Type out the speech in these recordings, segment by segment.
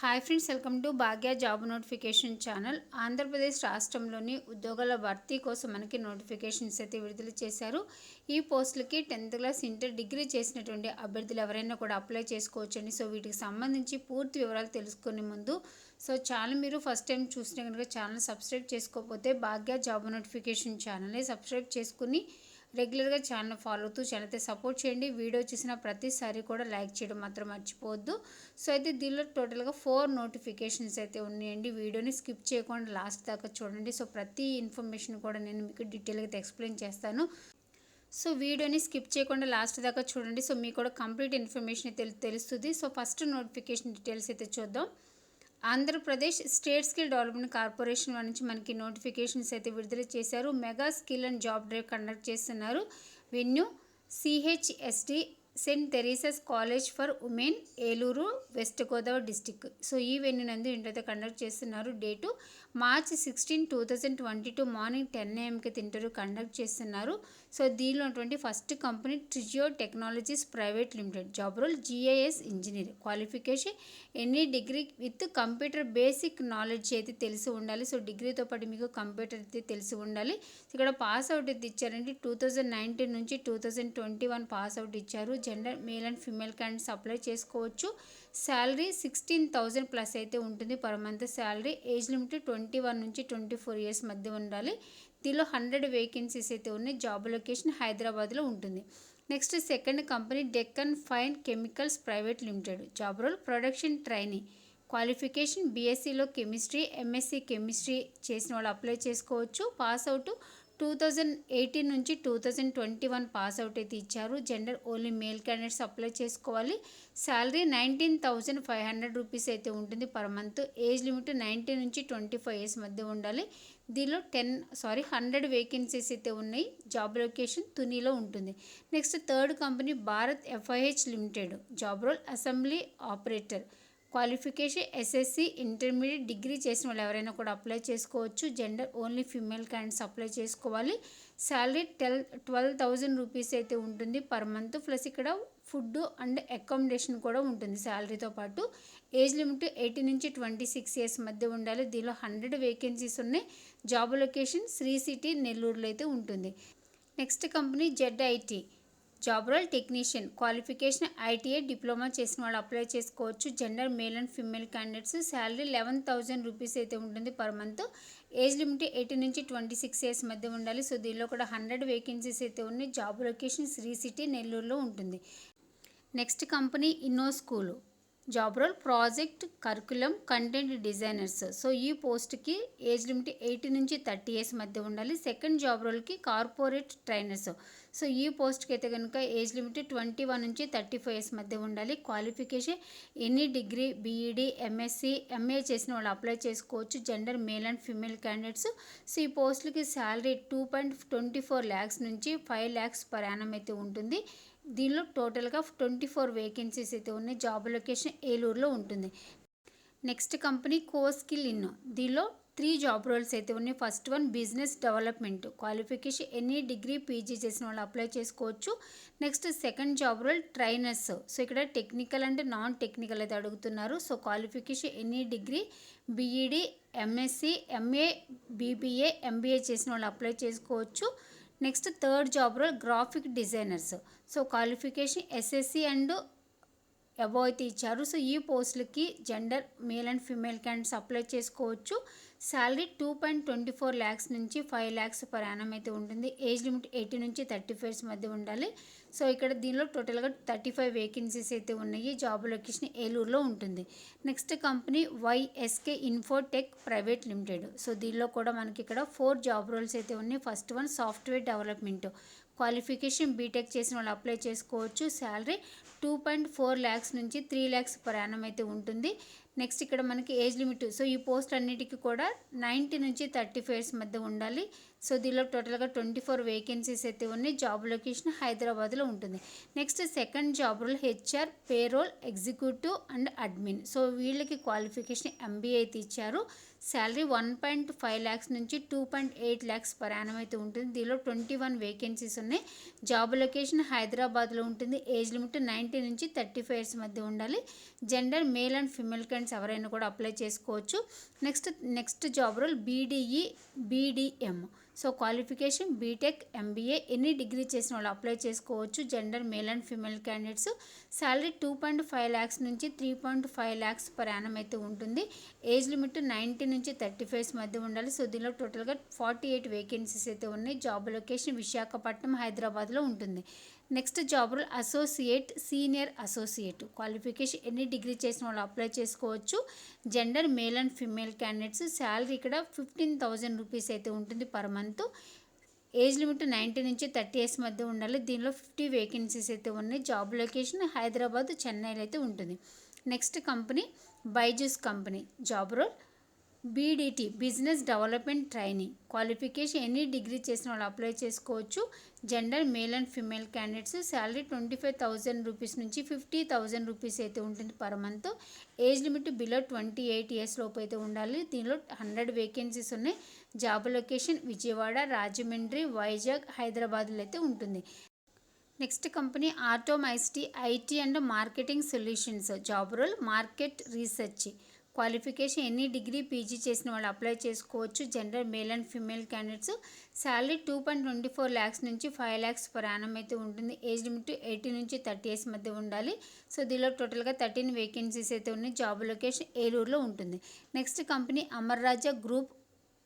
Hi friends, welcome to Bhagya job notification channel. Andhra Pradesh రాష్ట్రంలోని ఉద్యోగాల భర్తీ కోసం మనకి నోటిఫికేషన్స్ అయితే విడుదల చేశారు. ఈ పోస్టులకి 10th క్లాస్ ఇంటర్ డిగ్రీ చేసినటువంటి అభ్యర్థులు ఎవరైనా కూడా అప్లై చేసుకోవచ్చండి. సో వీటికి సంబంధించి పూర్తి వివరాలు తెలుసుకునే ముందు ఛానల్ మీరు ఫస్ట్ టైం చూసినా కనుక ఛానల్ సబ్స్క్రైబ్ చేసుకోకపోతే భాగ్య జాబ్ నోటిఫికేషన్ ఛానల్ని సబ్స్క్రైబ్ చేసుకుని రెగ్యులర్గా ఛానల్ ఫాలో అవుతూ ఛానల్తో సపోర్ట్ చేయండి. వీడియో చూసిన ప్రతిసారి కూడా లైక్ చేయడం మాత్రం మర్చిపోవద్దు. సో అయితే దీనిలో టోటల్గా 4 నోటిఫికేషన్స్ అయితే ఉన్నాయండి. వీడియోని స్కిప్ చేయకుండా లాస్ట్ దాకా చూడండి. సో ప్రతి ఇన్ఫర్మేషన్ కూడా నేను మీకు డీటెయిల్గా ఎక్స్ప్లెయిన్ చేస్తాను. సో వీడియోని స్కిప్ చేయకుండా లాస్ట్ దాకా చూడండి. సో మీకు కూడా కంప్లీట్ ఇన్ఫర్మేషన్ తెలుస్తుంది. సో ఫస్ట్ నోటిఫికేషన్ డీటెయిల్స్ అయితే చూద్దాం. Andhra Pradesh state skill development corporation నుంచి మనకి నోటిఫికేషన్స్ అయితే విడుదల చేశారు. Mega skill and job drive conduct చేస్తున్నారు. Venue CHST saint Theresa's college for women, Eluru, west Godavari district. So ఈ వెన్యూ నందు ఇంటర్వ్యూ కండక్ట్ చేస్తున్నారు. Date March 16, 2022 morning 10 AM interview conduct చేస్తున్నారు. సో దీనిలో ఉన్నటువంటి ఫస్ట్ కంపెనీ ట్రిజియో technologies private limited. Job role GIS engineer. Qualification any degree with computer basic knowledge అయితే తెలిసి ఉండాలి. సో డిగ్రీతో పాటు మీకు కంప్యూటర్ అయితే తెలిసి ఉండాలి. ఇక్కడ పాస్ అవుట్ అయితే ఇచ్చారండి. 2019 నుంచి 2021 పాస్ అవుట్ ఇచ్చారు. Gender male and female candidates apply చేసుకోవచ్చు. శాలరీ 16,000 ప్లస్ అయితే ఉంటుంది per month salary. Age limit 21 నుంచి 24 ఇయర్స్ మధ్య ఉండాలి. దీనిలో 100 వేకెన్సీస్ అయితే ఉన్నాయి. జాబ్ లొకేషన్ హైదరాబాద్లో ఉంటుంది. Next second company Deccan fine chemicals private limited. Job role production trainee. Qualification BScలో కెమిస్ట్రీ, MSc కెమిస్ట్రీ చేసిన వాళ్ళు అప్లై చేసుకోవచ్చు. పాస్ అవుట్ 2018 నుంచి 2021 పాస్ అవుట్ అయితే ఇచ్చారు. Gender only male candidates apply చేసుకోవాలి. శాలరీ 19,500 రూపీస్ అయితే ఉంటుంది పర్ మంత్. ఏజ్ లిమిట్ 19 నుంచి 25 ఇయర్స్ మధ్య ఉండాలి. దీనిలో 100 వేకెన్సీస్ అయితే ఉన్నాయి. జాబ్ లొకేషన్ తునిలో ఉంటుంది. Next third company Bharat FIH limited. Job role assembly operator. Qualification SSC intermediate degree చేసిన వాళ్ళు ఎవరైనా కూడా అప్లై చేసుకోవచ్చు. Gender only female candidates apply చేసుకోవాలి. శాలరీ 12,000 రూపీస్ అయితే ఉంటుంది పర్ మంత్. ప్లస్ ఇక్కడ ఫుడ్ అండ్ అకామిడేషన్ కూడా ఉంటుంది శాలరీతో పాటు. ఏజ్ లిమిట్ 18 నుంచి 26 ఇయర్స్ మధ్య ఉండాలి. దీనిలో 100 వేకెన్సీస్ ఉన్నాయి. జాబ్ లొకేషన్ శ్రీ సిటీ నెల్లూరులో అయితే ఉంటుంది. Next company ZIT. Job role technician. Qualification ITI diploma చేసిన వాళ్ళు అప్లై చేసుకోవచ్చు. Gender male and female candidates. Salary 11,000 rupees అయితే ఉంటుంది పర్ మంత్. ఏజ్ లిమిట్ 18 నుంచి 26 ఇయర్స్ మధ్య ఉండాలి. సో దీనిలో కూడా 100 వేకెన్సీస్ అయితే ఉన్నాయి. జాబ్ లొకేషన్ శ్రీ సిటీ నెల్లూరులో ఉంటుంది. Next company inno school. Job role project curriculum content designers. So ఈ పోస్ట్కి ఏజ్ లిమిట్ 18 నుంచి 30 ఇయర్స్ మధ్య ఉండాలి. సెకండ్ జాబ్ రోల్కి కార్పొరేట్ ట్రైనర్స్. సో ఈ పోస్ట్కి అయితే కనుక ఏజ్ లిమిట్ 21 నుంచి 35 ఇయర్స్ మధ్య ఉండాలి. Qualification any degree BEd, MSc, MA చేసిన వాళ్ళు అప్లై చేసుకోవచ్చు. Gender male and female candidates. So ఈ పోస్టులకి శాలరీ 2.24 lakhs నుంచి 5 lakhs పర్ యానం అయితే ఉంటుంది. దీనిలో టోటల్గా 24 వేకెన్సీస్ అయితే ఉన్నాయి. జాబ్ లొకేషన్ ఏలూరులో ఉంటుంది. Next company coskill inno. దీనిలో 3 జాబ్ రోల్స్ అయితే ఉన్నాయి. First one business development. Qualification any degree PG చేసిన వాళ్ళు అప్లై చేసుకోవచ్చు. Next second job role trainers. So ఇక్కడ టెక్నికల్ అంటే నాన్ టెక్నికల్ అయితే అడుగుతున్నారు. So qualification any degree BEd, MSc, MA, BBA, MBA చేసిన వాళ్ళు అప్లై చేసుకోవచ్చు. Next third job role graphic designers. So qualification SSC and above అయితే ఇచ్చారు. సో ఈ పోస్టులకి gender male and female candidates apply చేసుకోవచ్చు. శాలరీ 2.24 lakhs నుంచి 5 lakhs పర్ యానం అయితే ఉంటుంది. ఏజ్ లిమిట్ 18 నుంచి 35 ఇయర్స్ మధ్య ఉండాలి. సో ఇక్కడ దీనిలో టోటల్గా 35 వేకెన్సీస్ అయితే ఉన్నాయి. జాబ్ లొకేషన్ ఏలూరులో ఉంటుంది. Next company YSK infotech private limited. So దీనిలో కూడా మనకి ఇక్కడ 4 జాబ్ రోల్స్ అయితే ఉన్నాయి. First one software development. Qualification B Tech చేసిన వాళ్ళు అప్లై చేసుకోవచ్చు. శాలరీ 2.4 lakhs నుంచి 3 lakhs పర్ యానం అయితే ఉంటుంది. నెక్స్ట్ ఇక్కడ మనకి ఏజ్ లిమిట్. సో ఈ పోస్ట్ అన్నిటికీ కూడా 90 నుంచి 35 ఇయర్స్ మధ్య ఉండాలి. సో దీనిలో టోటల్గా 24 వేకెన్సీస్ అయితే ఉన్నాయి. జాబ్ లొకేషన్ హైదరాబాద్లో ఉంటుంది. Next second job role HR payroll executive and admin. So వీళ్ళకి క్వాలిఫికేషన్ MBA అయితే ఇచ్చారు. శాలరీ 1.5 lakhs నుంచి 2.8 lakhs పర్ యానం అయితే ఉంటుంది. దీనిలో 21 వేకెన్సీస్ ఉన్నాయి. జాబ్ లొకేషన్ హైదరాబాద్లో ఉంటుంది. ఏజ్ లిమిట్ 90 నుంచి 35 ఇయర్స్ మధ్య ఉండాలి. Gender male and female candidates womens ఎవరైనా కూడా అప్లై చేసుకోవచ్చు. Next job role BDM. So qualification B Tech, MBA, any degree చేసిన వాళ్ళు అప్లై చేసుకోవచ్చు. Gender male and female candidates. Salary 2.5 lakhs నుంచి 3.5 lakhs పర్ యానం అయితే ఉంటుంది. ఏజ్ లిమిట్ 19 నుంచి 35 మధ్య ఉండాలి. సో దీనిలో టోటల్గా 48 వేకెన్సీస్ అయితే ఉన్నాయి. జాబ్ లొకేషన్ విశాఖపట్నం, హైదరాబాద్లో ఉంటుంది. Next job role associate, senior associate. Qualification any degree చేసిన వాళ్ళు అప్లై చేసుకోవచ్చు. Gender male and female candidates. Salary ఇక్కడ 15,000 రూపీస్ అయితే ఉంటుంది పర్ మంత్. ఏజ్ లిమిట్ 19 నుంచి 30 years మధ్య ఉండాలి. దీనిలో 50 వేకెన్సీస్ అయితే ఉన్నాయి. జాబ్ లొకేషన్ హైదరాబాద్, చెన్నైలో అయితే ఉంటుంది. Next company Byju's company. Job role BDT, business development training. Qualification any degree చేసిన వాళ్ళు అప్లై చేసుకోవచ్చు. Gender male and female candidates. Salary 25,000 rupees నుంచి 50,000 రూపీస్ అయితే ఉంటుంది per month. Age limit below 28 years లోపు అయితే ఉండాలి. దీనిలో 100 వేకెన్సీస్ ఉన్నాయి. జాబ్ లొకేషన్ విజయవాడ, రాజమండ్రి, వైజాగ్, హైదరాబాద్లో అయితే ఉంటుంది. నెక్స్ట్ కంపెనీ ఆటోమైస్టీ, IT and marketing solutions. Job role market research. Qualification any degree, PG చేసిన వాళ్ళు అప్లై చేసుకోవచ్చు. Gender male and female candidates. Salary 2.24 lakhs నుంచి 5 lakhs పర్ యానం అయితే ఉంటుంది. ఏజ్ లిమిట్ 18 నుంచి 30 years మధ్య ఉండాలి. సో దీనిలో టోటల్గా 13 వేకెన్సీస్ అయితే ఉన్నాయి. జాబ్ లొకేషన్ ఏలూరులో ఉంటుంది. Next company Amar Raja group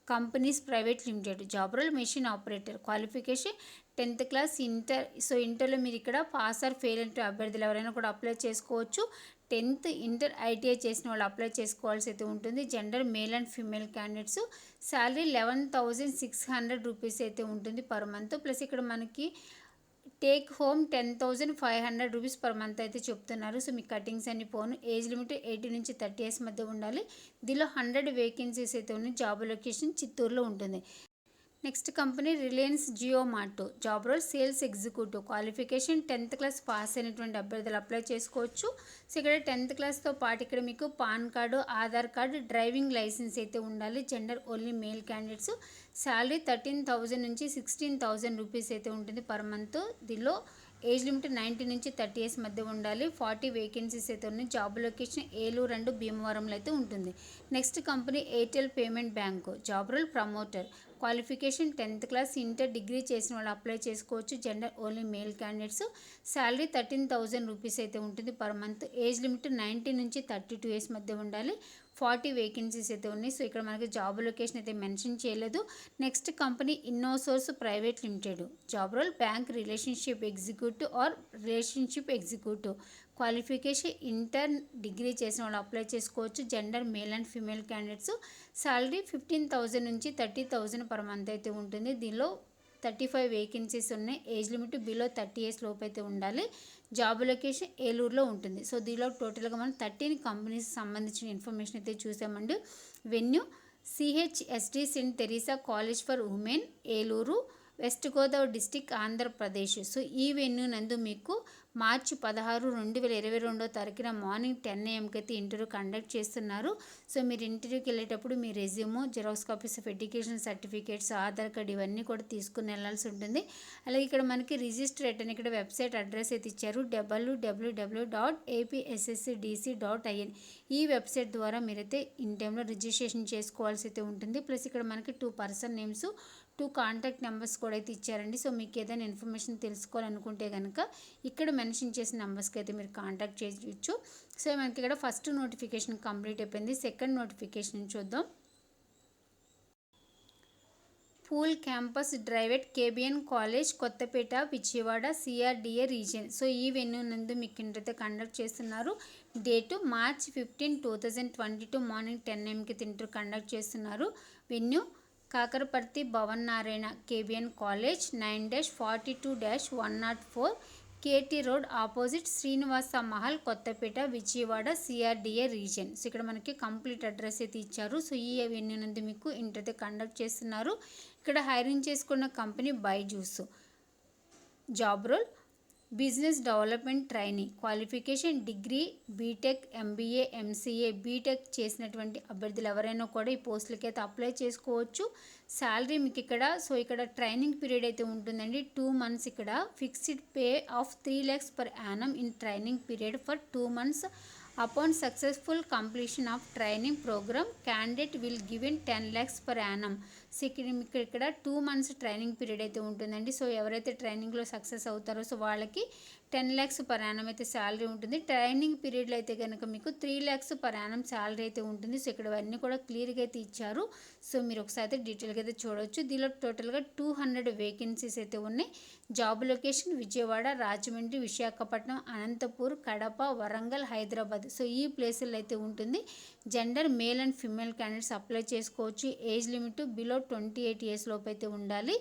companies private limited. Job role machine operator. Qualification 10th class, inter. So ఇంటర్లో మీరు ఇక్కడ పాస్ ఆర్ ఫెయిల్ అంటే అభ్యర్థులు ఎవరైనా కూడా అప్లై చేసుకోవచ్చు. 10th, ఇంటర్, ఐటీఐ చేసిన వాళ్ళు అప్లై చేసుకోవాల్సి అయితే ఉంటుంది. Gender male and female candidates. Salary 11,600 rupees అయితే ఉంటుంది పర్ మంత్. ప్లస్ ఇక్కడ మనకి take home 10,500 rupees per month అయితే చెప్తున్నారు. సో మీకు కటింగ్స్ అన్ని పోను. ఏజ్ లిమిట్ 18 నుంచి 30 years మధ్య ఉండాలి. దీనిలో 100 వేకెన్సీస్ అయితే ఉన్నాయి. జాబ్ లొకేషన్ చిత్తూరులో ఉంటుంది. Next company Reliance Jio Mart. Job role sales executive. Qualification 10th class pass అయినటువంటి అభ్యర్థులు అప్లై చేసుకోవచ్చు. సో ఇక్కడ 10th classతో పాటు ఇక్కడ మీకు pan card, Aadhaar card, driving licence అయితే ఉండాలి. Gender only male candidates. Salary 13,000 నుంచి 16,000 రూపీస్ అయితే ఉంటుంది పర్ మంత్. దీనిలో ఏజ్ లిమిట్ 19 నుంచి 30 years మధ్య ఉండాలి. 40 వేకెన్సీస్ అయితే ఉన్నాయి. జాబ్ లొకేషన్ ఏలూరు అండ్ భీమవరంలో అయితే ఉంటుంది. Next company Airtel payment bank. Job role promoter. Qualification 10th class, inter, degree చేసిన వాళ్ళు అప్లై చేసుకోవచ్చు. Gender only male candidates. Salary 13,000 rupees అయితే ఉంటుంది పర్ మంత్. ఏజ్ లిమిట్ 19 నుంచి 32 years మధ్య ఉండాలి. 40 వేకెన్సీస్ అయితే ఉన్నాయి. సో ఇక్కడ మనకి జాబ్ లొకేషన్ అయితే మెన్షన్ చేయలేదు. Next company innosource private limited. Job role bank relationship executive or relationship executive. Qualification inter, degree చేసిన వాళ్ళు అప్లై చేసుకోవచ్చు. Gender male and female candidates. Salary 15,000 నుంచి 30,000 పర్ మంత్ అయితే ఉంటుంది. దీనిలో 35 వేకెన్సీస్ ఉన్నాయి. ఏజ్ లిమిట్ బిలో 30 years లోపు అయితే ఉండాలి. జాబ్ లొకేషన్ ఏలూరులో ఉంటుంది. సో దీనిలో టోటల్గా మనం 13 కంపెనీస్ సంబంధించిన ఇన్ఫర్మేషన్ అయితే చూసామండి. Venue CHSD saint Teresa college for women, Eluru, west Godavari district, Andhra Pradesh. So ఈ వెన్యూ నందు మీకు మార్చి 16, 2022 మార్నింగ్ 10 AM అయితే ఇంటర్వ్యూ కండక్ట్ చేస్తున్నారు. సో మీరు ఇంటర్వ్యూకి వెళ్ళేటప్పుడు మీ resume, xerox copies of education certificates, Aadhaar card ఇవన్నీ కూడా తీసుకుని వెళ్ళాల్సి ఉంటుంది. అలాగే ఇక్కడ మనకి రిజిస్ట్రేట్ అని ఇక్కడ వెబ్సైట్ అడ్రస్ అయితే ఇచ్చారు, www.apsscdc.in. ఈ వెబ్సైట్ ద్వారా మీరైతే ఇన్ టైంలో రిజిస్ట్రేషన్ చేసుకోవాల్సి అయితే ఉంటుంది. ప్లస్ ఇక్కడ మనకి 2 person నేమ్స్, 2 కాంటాక్ట్ నెంబర్స్ కూడా అయితే ఇచ్చారండి. సో మీకు ఏదైనా ఇన్ఫర్మేషన్ తెలుసుకోవాలనుకుంటే కనుక ఇక్కడ మెన్షన్ చేసిన నెంబర్స్కి అయితే మీరు కాంటాక్ట్ చేయొచ్చు. సో మనకి ఇక్కడ ఫస్ట్ నోటిఫికేషన్ కంప్లీట్ అయిపోయింది. సెకండ్ నోటిఫికేషన్ చూద్దాం. Pool campus drive at KBN college, Kothapeta, Vijayawada, CRDA region. So ఈ వెన్యూ నందు మీకు ఇంటర్వ్యూ కండక్ట్ చేస్తున్నారు. Date March 15, 2022 morning 10 AM interview conduct చేస్తున్నారు. Venue Kakaraparti Bhavan Narayana KBN college, 9-42-104 KT road, opposite Srinivasa Mahal, Kothapeta, Vijayawada, CRDA region. So ఇక్కడ మనకి complete address అయితే ఇచ్చారు. సో ఈ వెన్యూ నుండి మీకు ఇంటర్వ్యూ కండక్ట్ చేస్తున్నారు. ఇక్కడ హైరింగ్ చేసుకున్న company Byju's. Job role business development training. Qualification degree, B Tech, MBA, MCA, B Tech చేసినటువంటి అభ్యర్థులు ఎవరైనా కూడా ఈ పోస్టులకి అయితే అప్లై చేసుకోవచ్చు. శాలరీ మీకు ఇక్కడ ట్రైనింగ్ పీరియడ్ అయితే ఉంటుందండి. 2 months ఇక్కడ fixed pay of 3 lakhs per annum in training period for 2 months upon successful completion of training programme candidate will given 10 lakhs per annum. So ఇక్కడ 2 months ట్రైనింగ్ పీరియడ్ అయితే ఉంటుందండి. So ఎవరైతే ట్రైనింగ్లో success అవుతారో so వాళ్ళకి 10 lakhs per annum అయితే salary ఉంటుంది. Training పీరియడ్లో అయితే కనుక మీకు 3 lakhs per annum శాలరీ అయితే ఉంటుంది. సో ఇక్కడ అన్నీ కూడా క్లియర్గా అయితే ఇచ్చారు. సో మీరు ఒకసారి అయితే డీటెయిల్గా అయితే చూడవచ్చు. దీనిలో టోటల్గా 200 వేకెన్సీస్ అయితే ఉన్నాయి. Job location Vijayawada, Rajahmundry, Visakhapatnam, Anantapur, Kadapa, Warangal, Hyderabad. So ఈ ప్లేసుల్లో అయితే ఉంటుంది. Gender male and female candidates apply చేసుకోవచ్చు. ఏజ్ లిమిట్ బిలో 28 years లోపు అయితే ఉండాలి.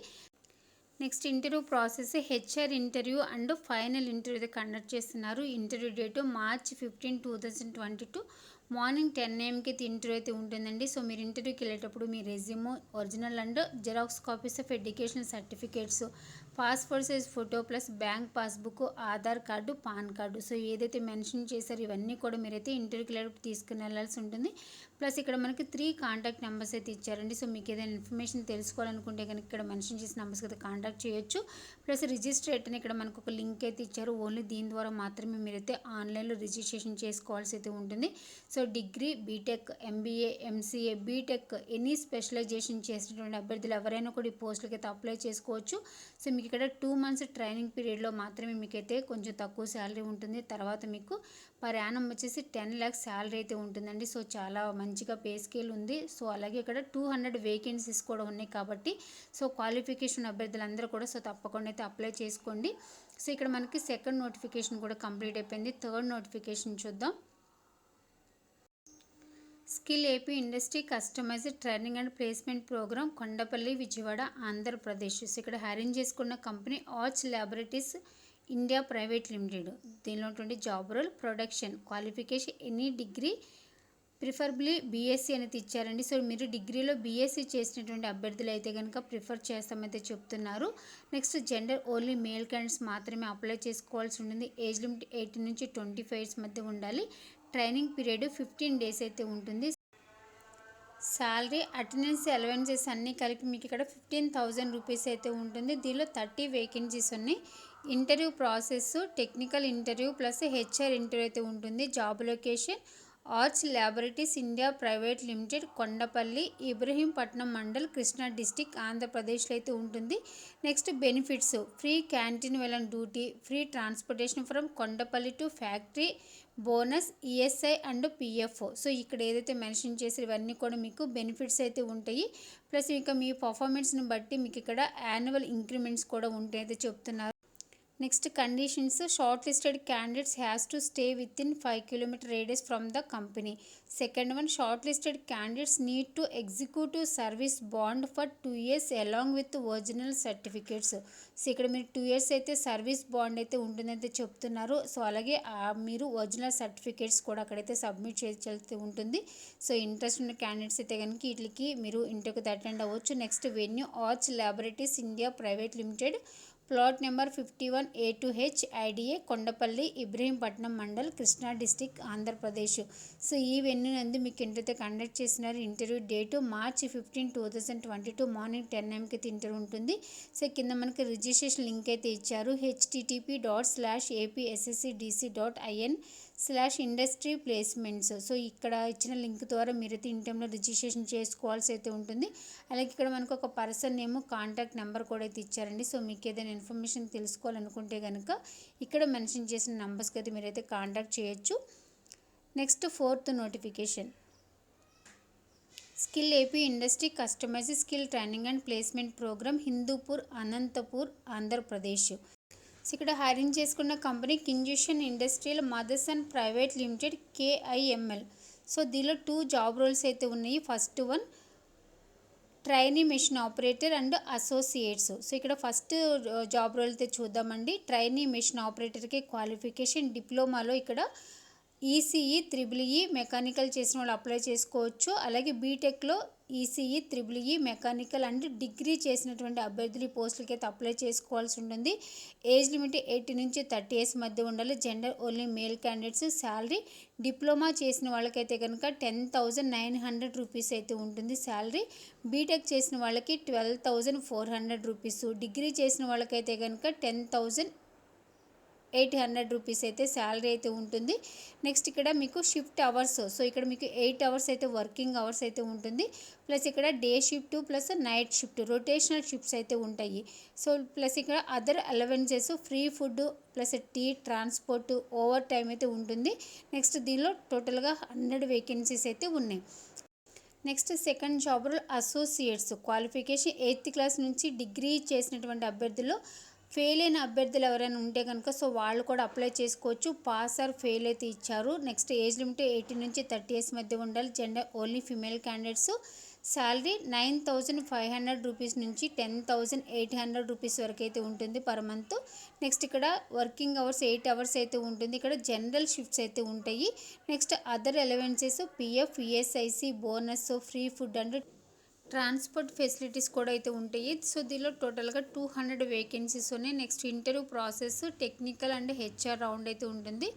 Next interview process HR interview and final interview అయితే కండక్ట్ చేస్తున్నారు. Interview date March 15, 2022 morning 10 AM అయితే ఇంటర్వ్యూ అయితే ఉంటుందండి. సో మీరు ఇంటర్వ్యూకి వెళ్ళేటప్పుడు మీ resume, original and xerox copies of educational certificates, passport size photo plus bank passbook, Aadhaar card, pan card. So ఏదైతే మెన్షన్ చేశారో ఇవన్నీ కూడా మీరైతే ఇంటర్వ్యూకి వెళ్ళేటప్పుడు తీసుకుని వెళ్ళాల్సి ఉంటుంది. ప్లస్ ఇక్కడ మనకి 3 కాంటాక్ట్ నెంబర్స్ అయితే ఇచ్చారండి. సో మీకు ఏదైనా ఇన్ఫర్మేషన్ తెలుసుకోవాలనుకుంటే కనుక ఇక్కడ మెన్షన్ చేసిన నెంబర్స్కి అయితే కాంటాక్ట్ చేయొచ్చు. ప్లస్ రిజిస్ట్రేట్ అని ఇక్కడ మనకు ఒక లింక్ అయితే ఇచ్చారు. ఓన్లీ దీని ద్వారా మాత్రమే మీరైతే ఆన్లైన్లో రిజిస్ట్రేషన్ చేసుకోవాల్సి అయితే ఉంటుంది. So degree, B Tech, MBA, MCA, B Tech any specialisation చేసినటువంటి అభ్యర్థులు ఎవరైనా కూడా ఈ పోస్టులకి అయితే అప్లై చేసుకోవచ్చు. సో మీకు ఇక్కడ 2 months ట్రైనింగ్ పీరియడ్లో మాత్రమే మీకైతే కొంచెం తక్కువ శాలరీ ఉంటుంది. తర్వాత మీకు పర్ యానం వచ్చేసి 10 lakhs శాలరీ అయితే ఉంటుందండి. సో చాలా మంచిగా పే స్కేల్ ఉంది. సో అలాగే ఇక్కడ 200 వేకెన్సీస్ కూడా ఉన్నాయి కాబట్టి సో క్వాలిఫికేషన్ అభ్యర్థులందరూ కూడా సో తప్పకుండా అయితే అప్లై చేసుకోండి. సో ఇక్కడ మనకి సెకండ్ నోటిఫికేషన్ కూడా కంప్లీట్ అయిపోయింది. థర్డ్ నోటిఫికేషన్ చూద్దాం. Skill AP industry customised training and placement programme Kondapalli, Vijayawada, Andhra Pradesh. So ఇక్కడ హైరింగ్ చేసుకున్న company Arch laboratories India private limited. దీనిలో ఉన్నటువంటి job role production, qualification any degree preferably BSc అనేది ఇచ్చారండి. సో మీరు డిగ్రీలో బీఎస్సీ చేసినటువంటి అభ్యర్థులు అయితే కనుక ప్రిఫర్ చేస్తామైతే చెప్తున్నారు. Next gender only male candidates మాత్రమే అప్లై చేసుకోవాల్సి ఉంటుంది. ఏజ్ లిమిట్ 18 నుంచి 25 years మధ్య ఉండాలి. ట్రైనింగ్ పీరియడ్ 15 days అయితే ఉంటుంది. శాలరీ, అటెండెన్స్, అలవెన్సెస్ అన్నీ కలిపి మీకు ఇక్కడ 15,000 rupees అయితే ఉంటుంది. దీనిలో 30 వేకెన్సీస్ ఉన్నాయి. Interview process technical interview plus HR interview అయితే ఉంటుంది. Job location arch laboratories India private limited, Kondapalli, Ibrahimpatnam mandal, Krishna district, ఆంధ్రప్రదేశ్లో అయితే ఉంటుంది. Next benefits free canteen well duty, free transportation from Kondapalli to factory, bonus, ESI and PF. So ఇక్కడ ఏదైతే mention చేసి ఇవన్నీ కూడా మీకు బెనిఫిట్స్ అయితే ఉంటాయి. ప్లస్ ఇంకా మీ పర్ఫార్మెన్స్ని బట్టి మీకు ఇక్కడ యాన్యువల్ ఇంక్రిమెంట్స్ కూడా ఉంటాయి అయితే చెప్తున్నారు. Next conditions short listed candidates has to stay with in 5 km radius from the company. Second one short listed candidates need to executive service bond for 2 years along with original certificates. So ఇక్కడ మీరు 2 years అయితే service bond అయితే ఉంటుందైతే చెప్తున్నారు. So అలాగే మీరు original certificates కూడా అక్కడైతే submit చేయాల్సి ఉంటుంది. సో ఇంట్రెస్ట్ ఉన్న క్యాండిడేట్స్ అయితే కనుక వీటికి మీరు ఇంటర్వ్యూకి అటెండ్ అవ్వచ్చు. Next venue arch laboratories India private limited, plot number 51A2H, IDA, Kondapalli, Ibrahimpatnam mandal, Krishna district, Andhra Pradesh. So ఈ వెన్యూ నందు మీకు ఇంటర్వ్యూ కండక్ట్ చేసినారు. Interview date March 15, 2022 morning 10 AM అయితే ఇంటర్వ్యూ ఉంటుంది. సో కింద మనకి రిజిస్ట్రేషన్ లింక్ అయితే ఇచ్చారు. http:/apssc.dc.in/industry placements. సో ఇక్కడ ఇచ్చిన లింక్ ద్వారా మీరైతే ఇంటర్వ్యూలో రిజిస్ట్రేషన్ చేసుకోవాల్సి అయితే ఉంటుంది. అలాగే ఇక్కడ మనకు ఒక పర్సన్ నేమ్, కాంటాక్ట్ నెంబర్ కూడా అయితే ఇచ్చారండి. సో మీకు ఏదైనా ఇన్ఫర్మేషన్ తెలుసుకోవాలనుకుంటే కనుక ఇక్కడ మెన్షన్ చేసిన నెంబర్స్కి అయితే మీరైతే కాంటాక్ట్ చేయొచ్చు. Next fourth notification skill AP industry customised skill training and placement program Hindupur, Anantapur, Andhra Pradesh. So ఇక్కడ హైరింగ్ చేసుకున్న company Kyungshin industrial mothers and private limited, KIML. So దీనిలో 2 జాబ్ రోల్స్ అయితే ఉన్నాయి. First one trainee machine operator and associates. So ఇక్కడ first job role అయితే చూద్దామండి. Trainee machine ఆపరేటర్కి qualification డిప్లొమాలో ఇక్కడ ఈసీఈ, త్రిబుల్ఈ మెకానికల్ చేసిన వాళ్ళు అప్లై చేసుకోవచ్చు. అలాగే బీటెక్లో ఈసీఈ, త్రిబుల్ఈ మెకానికల్ అండ్ డిగ్రీ చేసినటువంటి అభ్యర్థులు ఈ పోస్టులకి అయితే అప్లై చేసుకోవాల్సి ఉంటుంది. ఏజ్ లిమిట్ 18 నుంచి 30 years మధ్య ఉండాలి. Gender only male candidates. Salary diploma చేసిన వాళ్ళకైతే కనుక 10,900 rupees అయితే ఉంటుంది శాలరీ. బీటెక్ చేసిన వాళ్ళకి 12,400 rupees. డిగ్రీ చేసిన వాళ్ళకైతే కనుక 10,000 రూపీస్ అయితే శాలరీ అయితే ఉంటుంది. నెక్స్ట్ ఇక్కడ మీకు షిఫ్ట్ అవర్స్, సో ఇక్కడ మీకు 8 అవర్స్ అయితే వర్కింగ్ అవర్స్ అయితే ఉంటుంది. ప్లస్ ఇక్కడ day shift plus night shift rotational shifts అయితే ఉంటాయి. సో ప్లస్ ఇక్కడ other allowances, free food plus tea, transport, over time అయితే ఉంటుంది. నెక్స్ట్ దీనిలో టోటల్గా 100 వేకెన్సీస్ అయితే ఉన్నాయి. Next second job role associates, qualification 8th class నుంచి డిగ్రీ చేసినటువంటి అభ్యర్థులు, ఫెయిల్ అయిన అభ్యర్థులు ఎవరైనా ఉంటే కనుక సో వాళ్ళు కూడా అప్లై చేసుకోవచ్చు. పాస్ ఆర్ ఫెయిల్ అయితే ఇచ్చారు. నెక్స్ట్ ఏజ్ లిమిట్ 18 నుంచి 30 ఇయర్స్ మధ్య ఉండాలి. Gender only female candidates. Salary 9,500 rupees నుంచి 10,800 రూపీస్ వరకు అయితే ఉంటుంది పర్ మంత్. నెక్స్ట్ ఇక్కడ వర్కింగ్ అవర్స్ 8 అవర్స్ అయితే ఉంటుంది. ఇక్కడ జనరల్ షిఫ్ట్స్ అయితే ఉంటాయి. Next other allowances, PF, ESIC, bonus, free food and transport facilities కూడా అయితే ఉంటాయి. సో దీనిలో టోటల్గా 200 వేకెన్సీస్ ఉన్నాయి. Next interview process technical and HR round అయితే ఉంటుంది.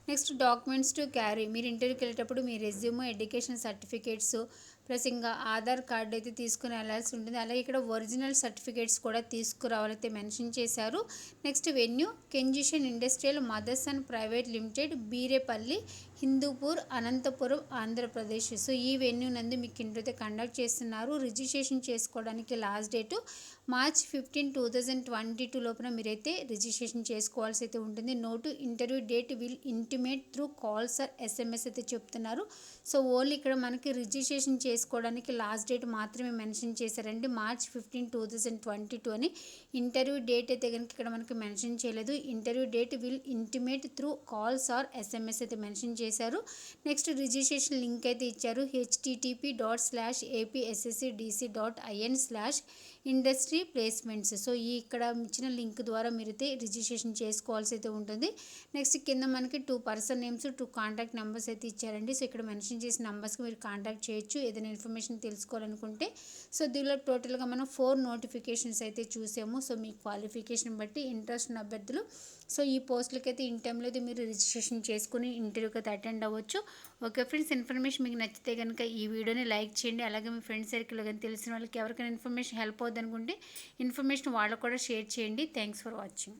నెక్స్ట్ డాక్యుమెంట్స్ టు క్యారీ, మీరు ఇంటర్వ్యూకి వెళ్ళేటప్పుడు మీ రెజ్యూమ్, ఎడ్యుకేషన్ సర్టిఫికేట్స్ ప్లస్ ఇంకా ఆధార్ కార్డు అయితే తీసుకుని వెళ్ళాల్సి ఉంటుంది. అలాగే ఇక్కడ ఒరిజినల్ సర్టిఫికేట్స్ కూడా తీసుకురావాలైతే మెన్షన్ చేశారు. Next venue Kyungshin industrial mothers and private limited, Birepalli, Hindupur, Anantapuram, Andhra Pradesh. So ఈ వెన్యూ నందు మీకు ఇంటర్వ్యూ అయితే కండక్ట్ చేస్తున్నారు. రిజిస్ట్రేషన్ చేసుకోవడానికి లాస్ట్ డేటు March 15, 2022 లోపల మీరైతే రిజిస్ట్రేషన్ చేసుకోవాల్సి అయితే ఉంటుంది. Note interview date will intimate through calls are SMS అయితే చెప్తున్నారు. సో ఓన్లీ ఇక్కడ మనకి రిజిస్ట్రేషన్ చేసుకోవడానికి లాస్ట్ డేట్ మాత్రమే మెన్షన్ చేశారండి, March 15, 2022 అని. ఇంటర్వ్యూ డేట్ అయితే కనుక ఇక్కడ మనకి మెన్షన్ చేయలేదు. Interview date will intimate through calls are SMS అయితే మెన్షన్ చేశారు. నెక్స్ట్ రిజిస్ట్రేషన్ లింక్ అయితే ఇచ్చారు, http://apscdc.in/industry ప్లేస్మెంట్స్. సో ఈ ఇక్కడ ఇచ్చిన లింక్ ద్వారా మీరైతే రిజిస్ట్రేషన్ చేసుకోవాల్సి అయితే ఉంటుంది. నెక్స్ట్ కింద మనకి 2 పర్సన్ నేమ్స్, 2 కాంటాక్ట్ నెంబర్స్ అయితే ఇచ్చారండి. సో ఇక్కడ మెన్షన్ చేసిన నెంబర్స్కి మీరు కాంటాక్ట్ చేయొచ్చు ఏదైనా ఇన్ఫర్మేషన్ తెలుసుకోవాలనుకుంటే. సో దీనిలో టోటల్గా మనం 4 నోటిఫికేషన్స్ అయితే చూసాము. సో మీ క్వాలిఫికేషన్ బట్టి ఇంట్రెస్ట్ ఉన్న అభ్యర్థులు సో ఈ పోస్టులకి అయితే ఇన్ టైంలో అయితే మీరు రిజిస్ట్రేషన్ చేసుకుని ఇంటర్వ్యూకి అయితే అటెండ్ అవ్వచ్చు. ఓకే ఫ్రెండ్స్, ఇన్ఫర్మేషన్ మీకు నచ్చితే కనుక ఈ వీడియోని లైక్ చేయండి. అలాగే మీ ఫ్రెండ్స్ సర్కిల్లో కానీ తెలిసిన వాళ్ళకి ఎవరికైనా ఇన్ఫర్మేషన్ హెల్ప్ అవుతుంది అనుకుంటే ఇన్ఫర్మేషన్ వాళ్ళకు కూడా షేర్ చేయండి. Thanks for watching.